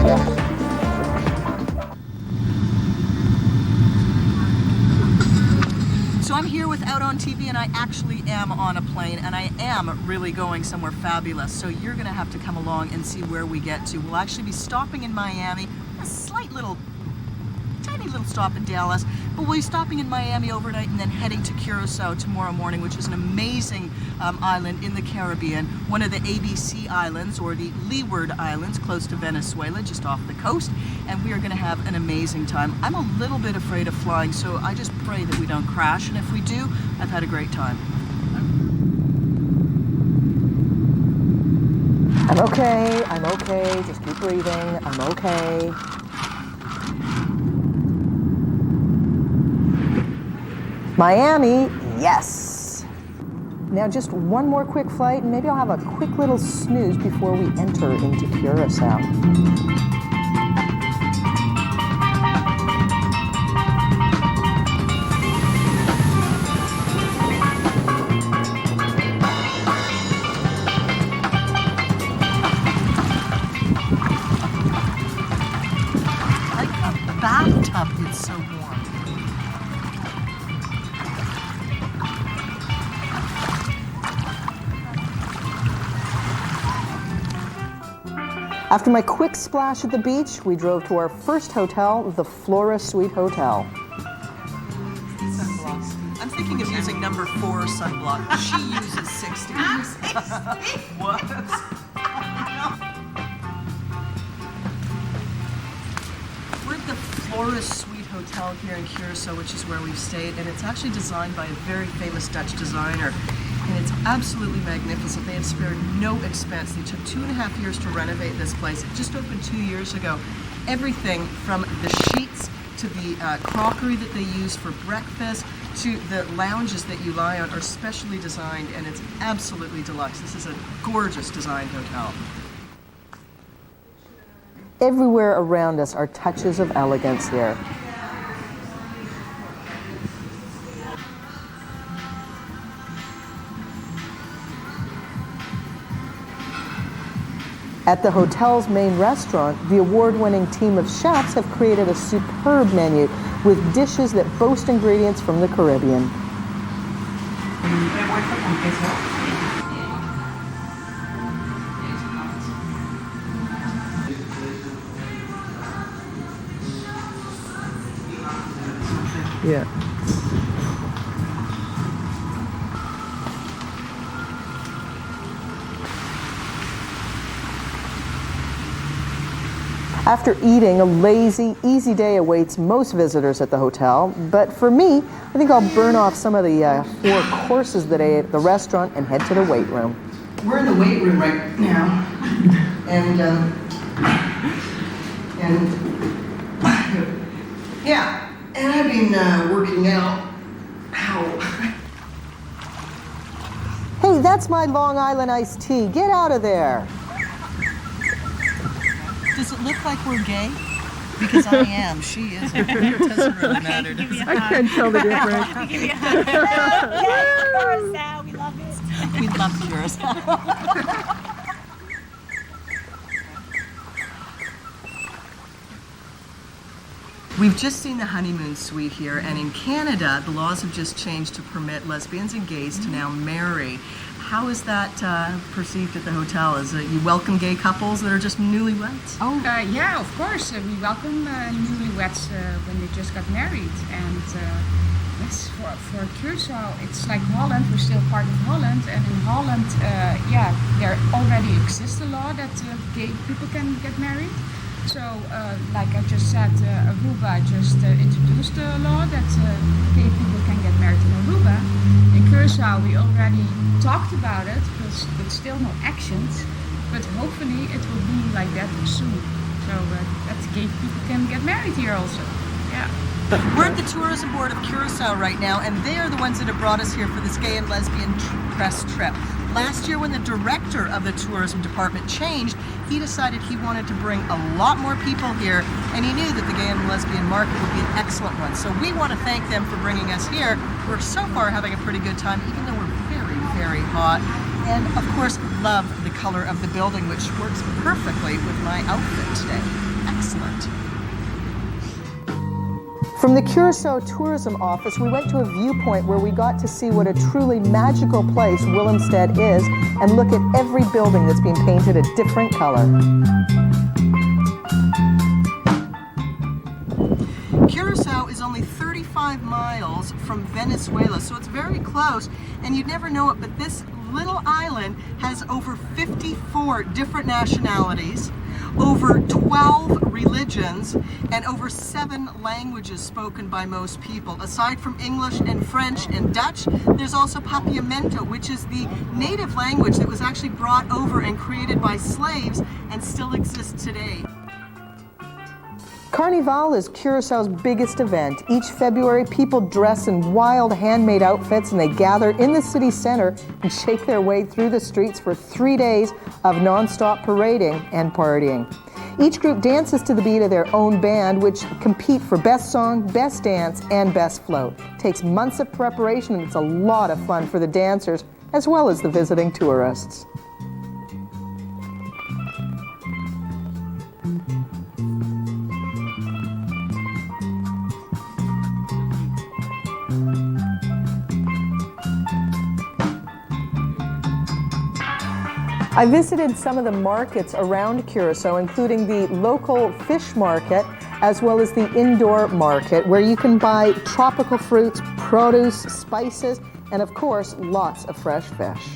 So I'm here with Out on TV, and I actually am on a plane, and I am really going somewhere fabulous. So you're going to have to come along and see where we get to. We'll actually be stopping in Miami, a slight little, tiny little stop in Dallas, but we'll be stopping in Miami overnight and then heading to Curacao tomorrow morning, which is an amazing island in the Caribbean, one of the ABC Islands, or the Leeward Islands, close to Venezuela, just off the coast, and we are going to have an amazing time. I'm a little bit afraid of flying, so I just pray that we don't crash, and if we do, I've had a great time. I'm okay, just keep breathing, I'm okay. Miami, yes. Now just one more quick flight, and maybe I'll have a quick little snooze before we enter into Curacao. I like the bathtub, it's so warm. After my quick splash at the beach, we drove to our first hotel, the Flora Suite Hotel. Sunblocks. I'm thinking of using number 4 sunblock. She uses 60. What? We're at the Flora Suite Hotel here in Curacao, which is where we've stayed, and it's actually designed by a very famous Dutch designer. And it's absolutely magnificent. They have spared no expense. They took 2.5 years to renovate this place. It just opened 2 years ago. Everything from the sheets to the crockery that they use for breakfast to the lounges that you lie on are specially designed, and it's absolutely deluxe. This is a gorgeous designed hotel. Everywhere around us are touches of elegance here. At the hotel's main restaurant, the award-winning team of chefs have created a superb menu with dishes that boast ingredients from the Caribbean. Yeah. After eating, a lazy, easy day awaits most visitors at the hotel, but for me, I think I'll burn off some of the 4 courses that I ate at the restaurant and head to the weight room. We're in the weight room right now, and yeah, and I've been working out. Ow. Hey, that's my Long Island iced tea. Get out of there. Does it look like we're gay? Because I am. She isn't. It doesn't really matter. I can't tell the difference. Give you a hug. Curacao, we love it. We love Curacao. We've just seen the honeymoon suite here, and in Canada, the laws have just changed to permit lesbians and gays to now marry. How is that perceived at the hotel? Is it you welcome gay couples that are just newlyweds? Oh, yeah, of course. We welcome newlyweds when they just got married. And yes, for Curacao, it's like Holland. We're still part of Holland. And in Holland, yeah, there already exists a law that gay people can get married. So, like I just said, Aruba just introduced a law that gay people can get married in Aruba. In Curacao, we already talked about it, but still no actions. But hopefully it will be like that soon. So that gay people can get married here also. Yeah. We're at the Tourism Board of Curacao right now, and they are the ones that have brought us here for this gay and lesbian press trip. Last year, when the director of the tourism department changed, he decided he wanted to bring a lot more people here, and he knew that the gay and lesbian market would be an excellent one. So we want to thank them for bringing us here. We're so far having a pretty good time, even though we're very, very hot. And of course, love the color of the building, which works perfectly with my outfit today. excellent. From the Curacao Tourism Office, we went to a viewpoint where we got to see what a truly magical place Willemstad is and look at every building that's been painted a different color. Curacao is only 35 miles from Venezuela, so it's very close, and you'd never know it, but this little island has over 54 different nationalities, over 12 religions, and over 7 languages spoken by most people. Aside from English and French and Dutch, there's also Papiamento, which is the native language that was actually brought over and created by slaves and still exists today. Carnival is Curaçao's biggest event. Each February, people dress in wild handmade outfits and they gather in the city center and shake their way through the streets for 3 days of non-stop parading and partying. Each group dances to the beat of their own band, which compete for best song, best dance, and best float. It takes months of preparation and it's a lot of fun for the dancers as well as the visiting tourists. I visited some of the markets around Curacao, including the local fish market as well as the indoor market, where you can buy tropical fruits, produce, spices, and of course, lots of fresh fish.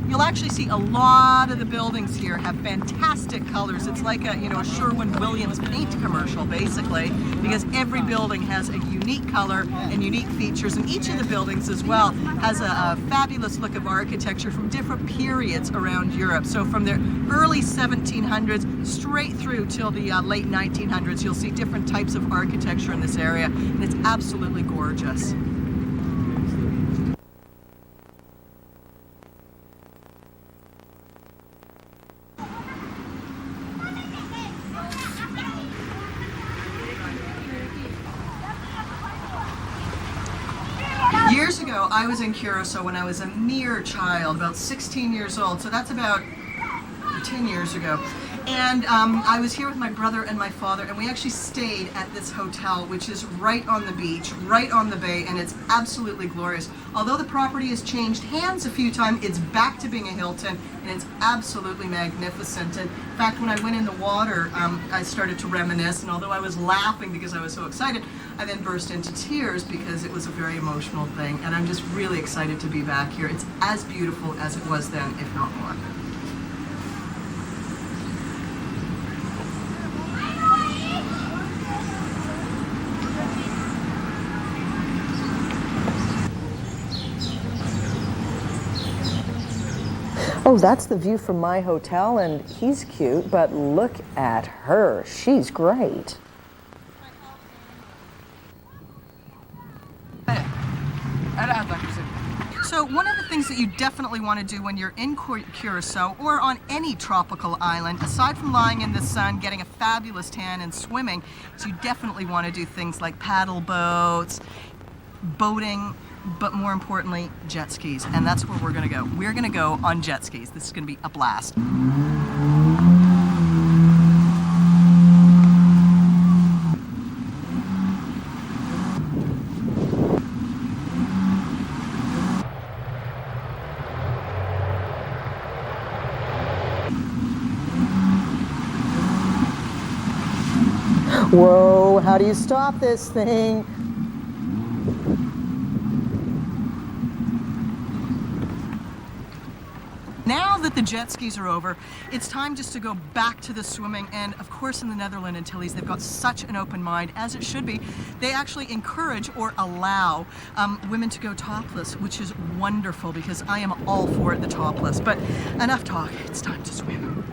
You'll actually see a lot of the buildings here have fantastic colors. It's like a Sherwin-Williams paint commercial, basically, because every building has a unique color and unique features, and each of the buildings as well has a fabulous look of architecture from different periods around Europe. So from the early 1700s straight through till the late 1900s, you'll see different types of architecture in this area, and it's absolutely gorgeous. Years ago, I was in Curacao when I was a mere child, about 16 years old, so that's about 10 years ago. And I was here with my brother and my father, and we actually stayed at this hotel, which is right on the beach, right on the bay, and it's absolutely glorious. Although the property has changed hands a few times, it's back to being a Hilton, and it's absolutely magnificent. And in fact, when I went in the water, I started to reminisce, and although I was laughing because I was so excited, I then burst into tears because it was a very emotional thing, and I'm just really excited to be back here. It's as beautiful as it was then, if not more. Oh, that's the view from my hotel, and he's cute, but look at her. She's great. So one of the things that you definitely want to do when you're in Curacao or on any tropical island, aside from lying in the sun, getting a fabulous tan and swimming, is you definitely want to do things like paddle boats, boating, but more importantly, jet skis. And that's where we're going to go. We're going to go on jet skis. This is going to be a blast. Whoa, how do you stop this thing? Now that the jet skis are over, it's time just to go back to the swimming. And of course in the Netherlands Antilles, they've got such an open mind, as it should be. They actually encourage or allow women to go topless, which is wonderful because I am all for the topless. But enough talk, it's time to swim.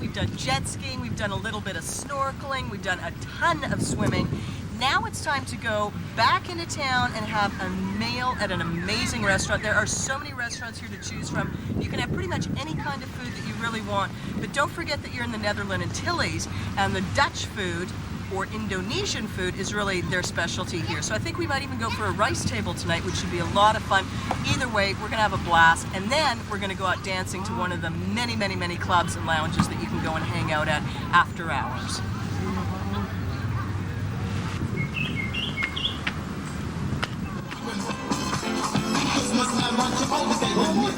we've done jet skiing, we've done a little bit of snorkeling, we've done a ton of swimming. Now it's time to go back into town and have a meal at an amazing restaurant. There are so many restaurants here to choose from. You can have pretty much any kind of food that you really want, but don't forget that you're in the Netherlands Antilles, and the Dutch food or Indonesian food is really their specialty here. So I think we might even go for a rice table tonight, which should be a lot of fun. Either way, we're gonna have a blast, and then we're gonna go out dancing to one of the many, many, many clubs and lounges that you can go and hang out at after hours.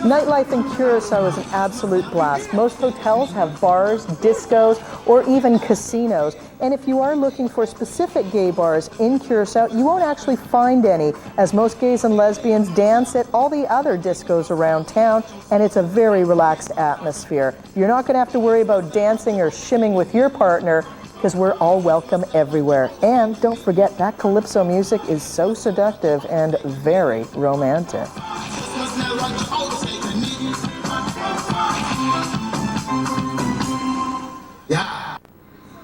Nightlife in Curacao is an absolute blast. Most hotels have bars, discos, or even casinos. And if you are looking for specific gay bars in Curacao, you won't actually find any, as most gays and lesbians dance at all the other discos around town, and it's a very relaxed atmosphere. You're not going to have to worry about dancing or shimming with your partner, because we're all welcome everywhere. And don't forget, that calypso music is so seductive and very romantic.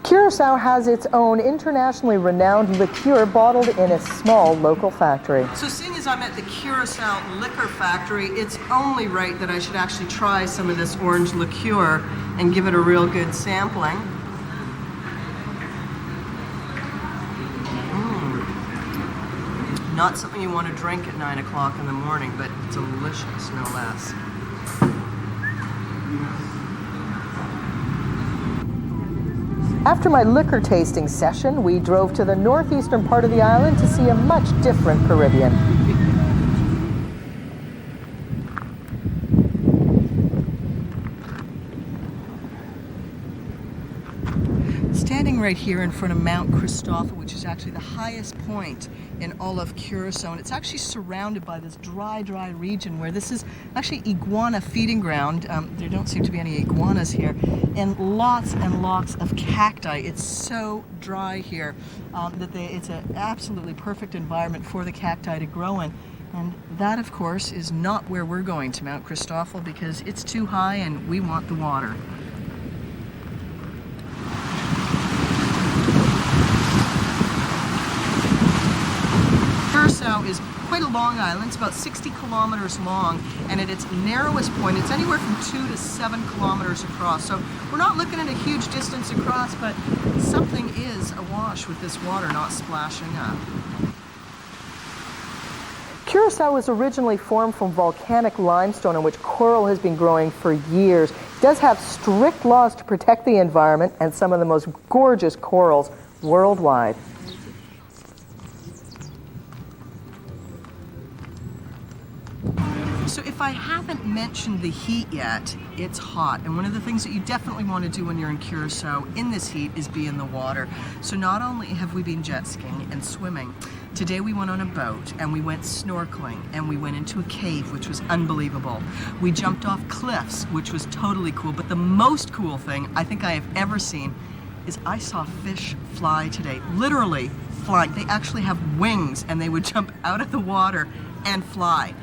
Curacao has its own internationally renowned liqueur bottled in a small local factory. So seeing as I'm at the Curacao Liquor Factory, it's only right that I should actually try some of this orange liqueur and give it a real good sampling. Not something you want to drink at 9 o'clock in the morning, but delicious, no less. After my liquor tasting session, we drove to the northeastern part of the island to see a much different Caribbean. Standing right here in front of Mount Christoffel, which is actually the highest point in all of Curacao, and it's actually surrounded by this dry region where this is actually iguana feeding ground. There don't seem to be any iguanas here, and lots of cacti. It's so dry here that it's an absolutely perfect environment for the cacti to grow in. And that, of course, is not where we're going to Mount Christoffel, because it's too high and we want the water. Curacao is quite a long island. It's about 60 kilometers long, and at its narrowest point, it's anywhere from 2 to 7 kilometers across. So we're not looking at a huge distance across, but something is awash with this water not splashing up. Curacao was originally formed from volcanic limestone in which coral has been growing for years. It does have strict laws to protect the environment and some of the most gorgeous corals worldwide. So if I haven't mentioned the heat yet, it's hot. And one of the things that you definitely want to do when you're in Curacao in this heat is be in the water. So not only have we been jet skiing and swimming, today we went on a boat and we went snorkeling and we went into a cave, which was unbelievable. We jumped off cliffs, which was totally cool. But the most cool thing I think I have ever seen is I saw fish fly today, literally flying. They actually have wings and they would jump out of the water and fly.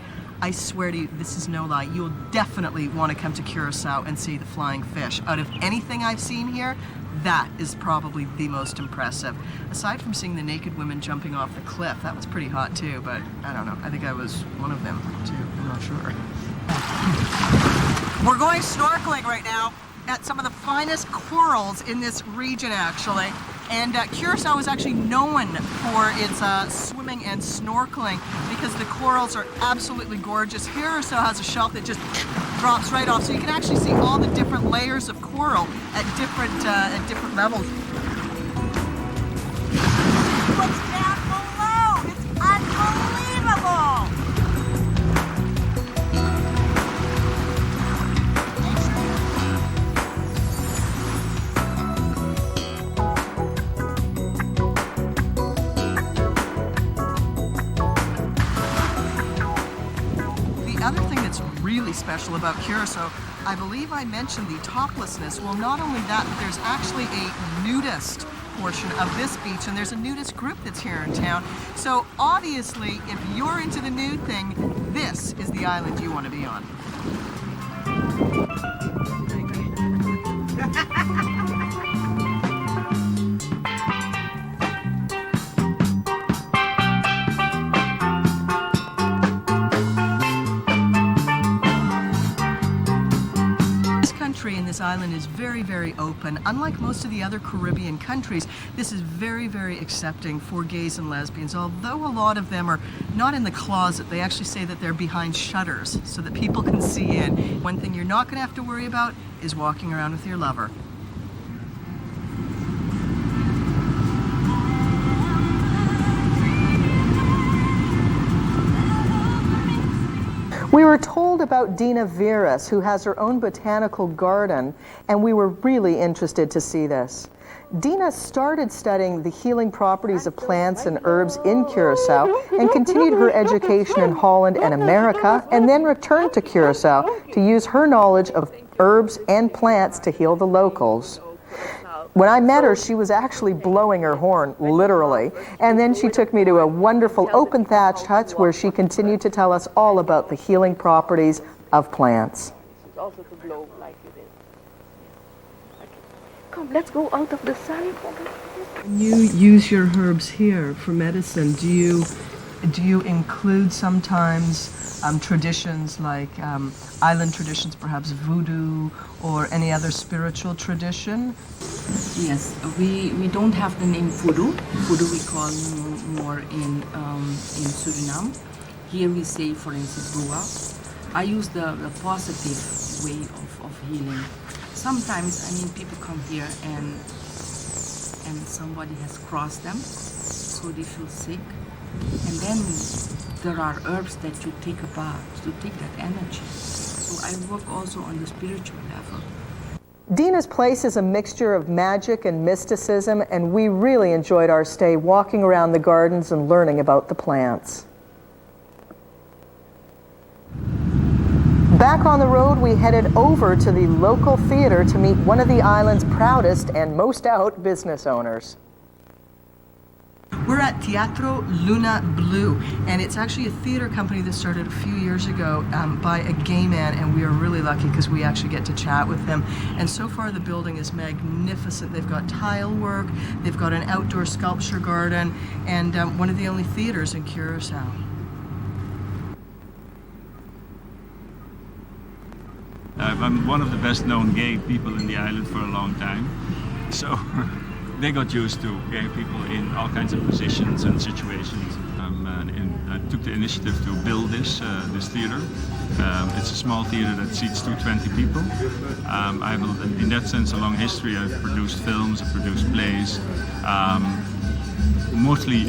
I swear to you, this is no lie. You'll definitely want to come to Curacao and see the flying fish. Out of anything I've seen here, that is probably the most impressive. Aside from seeing the naked women jumping off the cliff, that was pretty hot too, but I don't know. I think I was one of them too. I'm not sure. We're going snorkeling right now at some of the finest corals in this region, actually. And Curacao is actually known for its swimming and snorkeling because the corals are absolutely gorgeous. Curacao has a shelf that just drops right off, so you can actually see all the different layers of coral at different levels. What's down below? It's unbelievable! The other thing that's really special about Curacao, I believe I mentioned the toplessness. Well, not only that, but there's actually a nudist portion of this beach, and there's a nudist group that's here in town. So obviously, if you're into the nude thing, this is the island you want to be on. In this island is very, very open. Unlike most of the other Caribbean countries, this is very, very accepting for gays and lesbians. Although a lot of them are not in the closet, they actually say that they're behind shutters so that people can see in. One thing you're not going to have to worry about is walking around with your lover. We were told about Dina Veras, who has her own botanical garden, and we were really interested to see this. Dina started studying the healing properties of plants and herbs in Curacao and continued her education in Holland and America, and then returned to Curacao to use her knowledge of herbs and plants to heal the locals. When I met her, she was actually blowing her horn, literally. And then she took me to a wonderful open thatched hut where she continued to tell us all about the healing properties of plants. Also to blow like you did. Okay. Come, let's go out of the sun. You use your herbs here for medicine. Do you include sometimes traditions like island traditions, perhaps voodoo or any other spiritual tradition? Yes, we don't have the name voodoo. Voodoo we call more in Suriname. Here we say, for instance, Rua. I use the positive way of healing. Sometimes, I mean, people come here and somebody has crossed them, so they feel sick. And then there are herbs that you take a bath to take that energy. So I work also on the spiritual level. Dina's place is a mixture of magic and mysticism, and we really enjoyed our stay walking around the gardens and learning about the plants. Back on the road, we headed over to the local theater to meet one of the island's proudest and most out business owners. We're at Teatro Luna Blue, and it's actually a theater company that started a few years ago by a gay man, and we are really lucky because we actually get to chat with him. And so far the building is magnificent. They've got tile work, they've got an outdoor sculpture garden, and one of the only theaters in Curacao. I'm one of the best known gay people in the island for a long time, so they got used to gay people in all kinds of positions and situations. I took the initiative to build this theater. It's a small theater that seats 220 people. I have, in that sense, a long history. I've produced films, I've produced plays, mostly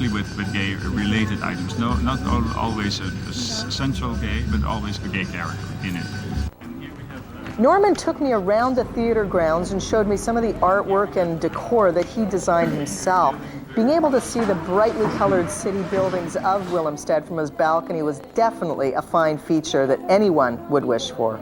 with gay-related items. No, not always a central gay, but always a gay character in it. Norman took me around the theater grounds and showed me some of the artwork and decor that he designed himself. Being able to see the brightly colored city buildings of Willemstad from his balcony was definitely a fine feature that anyone would wish for.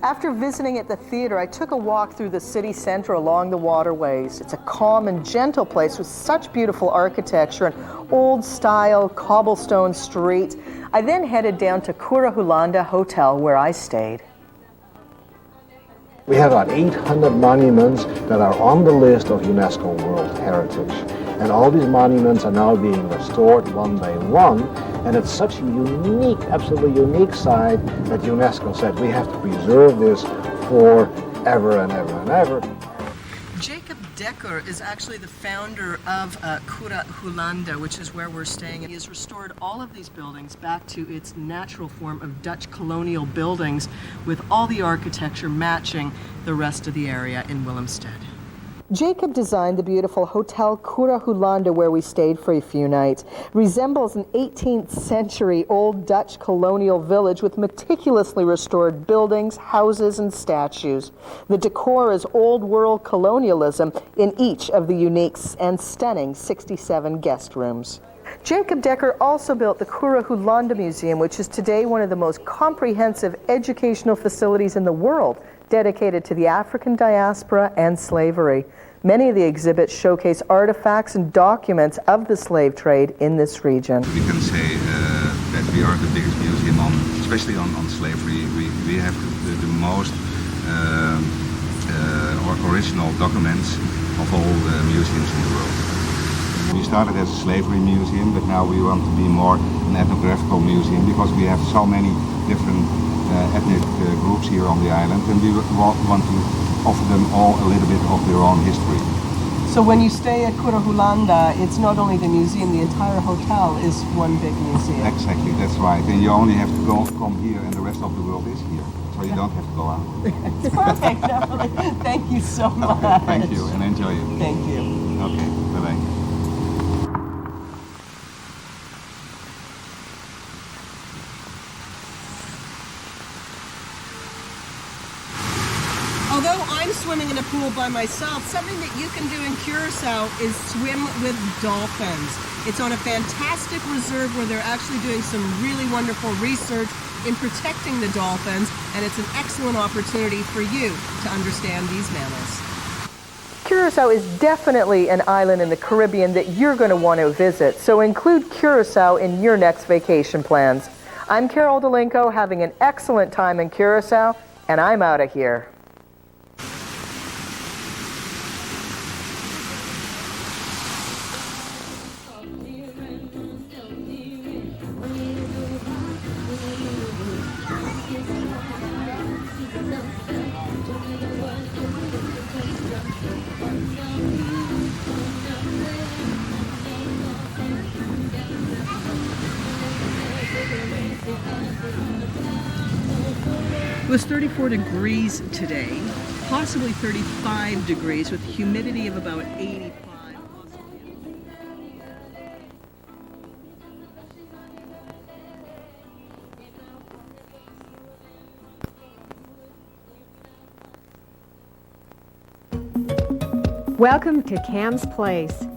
After visiting at the theater, I took a walk through the city center along the waterways. It's a calm and gentle place with such beautiful architecture and old-style cobblestone streets. I then headed down to Curacao Hotel, where I stayed. We have about 800 monuments that are on the list of UNESCO World Heritage. And all these monuments are now being restored one by one. And it's such a unique, absolutely unique site that UNESCO said we have to preserve this forever and ever and ever. Jacob Dekker is actually the founder of Curacao, which is where we're staying. He has restored all of these buildings back to its natural form of Dutch colonial buildings, with all the architecture matching the rest of the area in Willemstad. Jacob designed the beautiful Hotel Curacao, where we stayed for a few nights. Resembles an 18th century old Dutch colonial village with meticulously restored buildings, houses, and statues. The decor is old world colonialism in each of the unique and stunning 67 guest rooms. Jacob Dekker also built the Curacao Museum, which is today one of the most comprehensive educational facilities in the world, dedicated to the African diaspora and slavery. Many of the exhibits showcase artifacts and documents of the slave trade in this region. We can say that we are the biggest museum on especially on slavery, we have the most original documents of all the museums in the world. We started as a slavery museum, but now we want to be more an ethnographical museum because we have so many different ethnic groups here on the island, and we want to offer them all a little bit of their own history. So when you stay at Curacao, it's not only the museum, the entire hotel is one big museum. Exactly, that's right. And you only have to come here and the rest of the world is here. So you don't have to go out. Perfect. Thank you so much. Thank you and enjoy it. Thank you. Okay, bye-bye. Although I'm swimming in a pool by myself, something that you can do in Curacao is swim with dolphins. It's on a fantastic reserve where they're actually doing some really wonderful research in protecting the dolphins, and it's an excellent opportunity for you to understand these mammals. Curacao is definitely an island in the Caribbean that you're going to want to visit, so include Curacao in your next vacation plans. I'm Carol Delinko, having an excellent time in Curacao, and I'm out of here. It was 34 degrees today, possibly 35 degrees with humidity of about 85. Welcome to Cam's Place.